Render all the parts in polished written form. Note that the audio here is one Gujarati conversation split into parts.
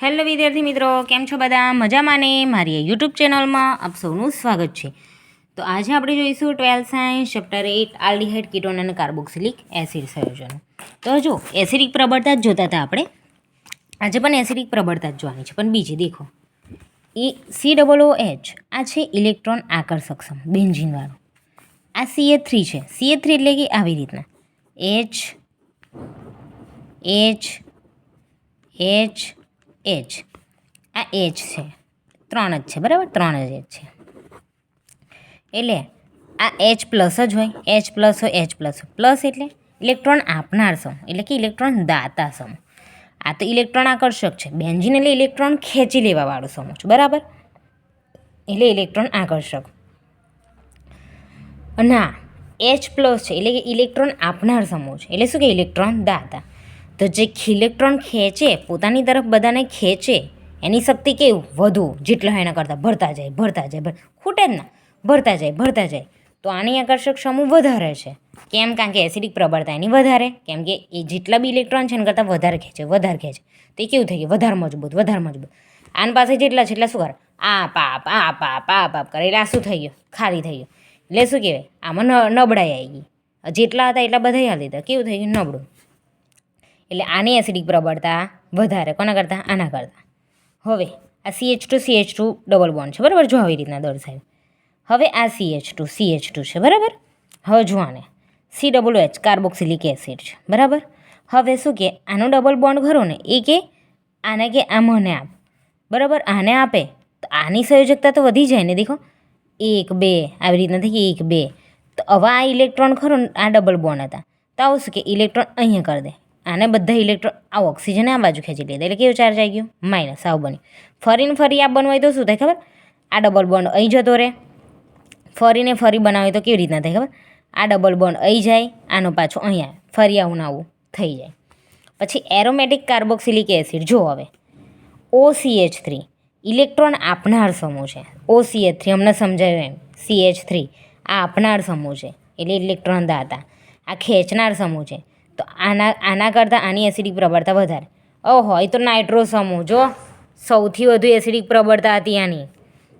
હેલો વિદ્યાર્થી મિત્રો, કેમ છો બધા? મજામાં ને? મારી યુટ્યુબ ચેનલમાં આપ સૌનું સ્વાગત છે. તો આજે આપણે જોઈશું 12th science chapter 8 aldehyde ketone અને કાર્બોક્સિલિક એસિડ સંયોજનો. તો જો એસિડિક પ્રબળતા જ જોતા હતા આપણે. આજે પણ એસિડિક પ્રબળતા જ જોવાની છે, પણ બીજી દેખો COOH આ છે ઇલેક્ટ્રોન આકર્ષક સમૂહ બેન્ઝીનવાળો. આ CH3 છે. CH3 એટલે કે આવી રીતના H આ H છે, 3 જ છે, બરાબર, 3 જ H છે. એટલે આ H પ્લસ જ હોય, H પ્લસ હોય, H પ્લસ હોય. પ્લસ એટલે ઇલેક્ટ્રોન આપનાર સમૂહ, એટલે કે ઇલેક્ટ્રોન દાતા સમૂહ. આ તો ઇલેક્ટ્રોન આકર્ષક છે. બેન્ઝીન એટલે ઇલેક્ટ્રોન ખેંચી લેવાવાળો સમૂહ છે, બરાબર, એટલે ઇલેક્ટ્રોન આકર્ષક. અને આ H પ્લસ છે, એટલે કે ઇલેક્ટ્રોન આપનાર સમૂહ છે. એટલે શું કે ઇલેક્ટ્રોન દાતા. તો જે ઇલેક્ટ્રોન ખેંચે, પોતાની તરફ બધાને ખેંચે, એની શક્તિ કેવું વધુ, જેટલા એના કરતાં ભરતા જાય, ખૂટે જ ના, ભરતા જાય. તો આની આકર્ષક સમૂહ વધારે છે. કેમ? કારણ કે એસિડિક પ્રબળતા એની વધારે, કેમ કે એ જેટલા બી ઇલેક્ટ્રોન છે એના કરતાં વધારે ખેંચે. તે કેવું થઈ ગયું? વધારે મજબૂત. આની પાસે જેટલા છે એટલા શું કરે? આ કરે, એટલે આ શું થઈ ગયું? ખાલી થઈ ગયું. એટલે શું કહેવાય? આમાં નબળાઈ આવી ગઈ. જેટલા હતા એટલા બધા હાલી હતા. કેવું થઈ ગયું? નબળું. એટલે આની એસિડિક પ્રબળતા વધારે કોના કરતાં? આના કરતાં. હવે આ CH2 ડબલ બોન્ડ છે, બરાબર, જો આવી રીતના દર્શાવ્યું. હવે આ CH2 છે, બરાબર. હવે જો આને COOH કાર્બોક્સિલિક એસિડ છે, બરાબર. હવે શું કે આનો ડબલ બોન્ડ ખરો ને, એ કે આને કે આ મને આપ, બરાબર, આને આપે તો આની સંયોજકતા તો વધી જાય ને. દેખો 1 2 આવી રીતના થઈ 1 2. તો હવે આ ઇલેક્ટ્રોન ખરો ને, આ ડબલ બોન્ડ હતા, તો આવું શું કે ઇલેક્ટ્રોન અહીંયા કરી દે. આને બધા ઇલેક્ટ્રોન આ ઓક્સિજન આ બાજુ ખેંચી લીધા, એટલે કેવું ચાર્જ આવી ગયું? માઇનસ. આવું બન્યું. ફરી આ બનવાય તો શું થાય ખબર? આ ડબલ બોન્ડ અહીં જતો રહે. ફરી બનાવે તો કેવી રીતના થાય ખબર? આ ડબલ બોન્ડ અહીં જાય, આનો પાછો અહીંયા ફરી આવું થઈ જાય. પછી એરોમેટિક કાર્બોક્સિલિક એસિડ, જો હવે OCH3 ઇલેક્ટ્રોન આપનાર સમૂહ છે. OCH3 અમને સમજાયું એમ. CH3 આ આપનાર સમૂહ છે, એટલે ઇલેક્ટ્રોન દાતા. આ ખેંચનાર સમૂહ છે. તો આના કરતાં આની એસિડિક પ્રબળતા વધારે. ઓહો, એ તો નાઇટ્રો સમૂહ, જો સૌથી વધુ એસિડિક પ્રબળતા હતી આની.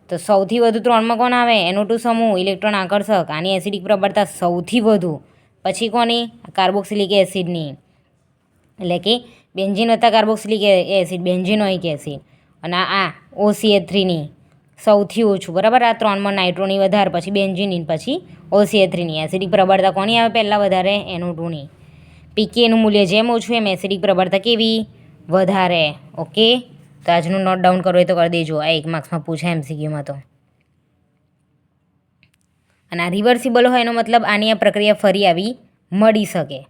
તો સૌથી વધુ 3માં કોણ આવે? NO2 સમૂહ, ઇલેક્ટ્રોન આકર્ષક. આની એસિડિક પ્રબળતા સૌથી વધુ. પછી કોની? કાર્બોક્સિલિક એસિડની, એટલે કે બેન્ઝીન વત્તા કાર્બોક્સિલિક એસિડ, બેન્ઝીનોઇક એસિડ. અને આ OCH3ની સૌથી ઓછું, બરાબર. આ 3માં નાઇટ્રોની વધારે, પછી બેન્ઝીનની, પછી OCH3ની. એસિડિક પ્રબળતા કોની આવે પહેલાં વધારે? NO2ની. pKનું મૂલ્ય જેમ ઓછું એમ એસિડિક પ્રબળતા કેવી? વધારે. ઓકે, તો આજનું નોટ ડાઉન કરવું હોય તો કરી દેજો. આ 1 માર્ક્સમાં પૂછાય MCQમાં તો. અને આ રિવર્સિબલ હોય એનો મતલબ આની આ પ્રક્રિયા ફરી આવી મળી શકે.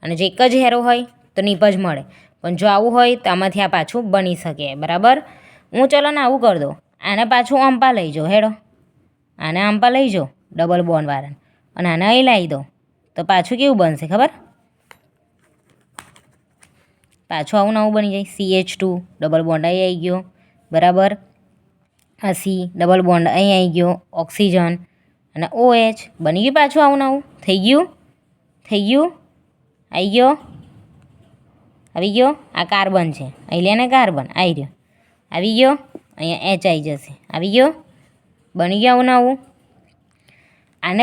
અને જો એક જ હેરો હોય તો નીપજ મળે, પણ જો આવું હોય તો આમાંથી આ પાછું બની શકે, બરાબર. હું ચલો ને આવું કરી દો, આને પાછું અંપા લઈ જાઓ, હેડો આને અંપા લઈ જાઓ ડબલ બોન્ડવાળાને, અને આને અહીં લાવી દો, તો પાછું કેવું બનશે ખબર? પાછું આવું નવું બની જાય. CH2 ડબલ બોન્ડ અહીં આવી ગયો, બરાબર. આ C ડબલ બોન્ડ અહીં આવી ગયો, ઓક્સિજન, અને OH બની ગયું પાછું આવું નવું. થઈ ગયું. આવી ગયો. આ કાર્બન છે, અહીં લે ને કાર્બન આવી રહ્યો, આવી ગયો. અહીંયા H આવી જશે, આવી ગયો. બની ગયું આવું નવું. આને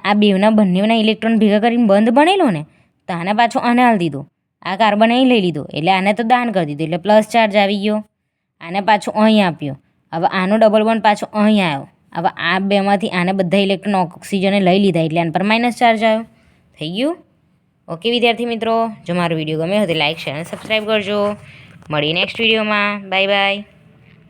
આ બંનેના ઇલેક્ટ્રોન ભેગા કરીને બંધ બનેલો ને, તો આને પાછું આને હાલ દીધું. આ કાર્બન અહીં લઈ લીધો, એટલે આને તો દાન કરી દીધું, એટલે પ્લસ ચાર્જ આવી ગયો. આને પાછું અહીં આપ્યો. હવે આનો ડબલ બોન્ડ પાછો અહીં આવ્યો. હવે આ બેમાંથી આને બધા ઇલેક્ટ્રોન ઓક્સિજને લઈ લીધા, એટલે આના પર માઇનસ ચાર્જ આવ્યો. થઈ ગયું? ઓકે વિદ્યાર્થી મિત્રો, જો મારો વિડીયો ગમ્યો હોય તો લાઇક, શેર અને સબસ્ક્રાઈબ કરજો. મળીએ નેક્સ્ટ વિડીયોમાં. Bye bye.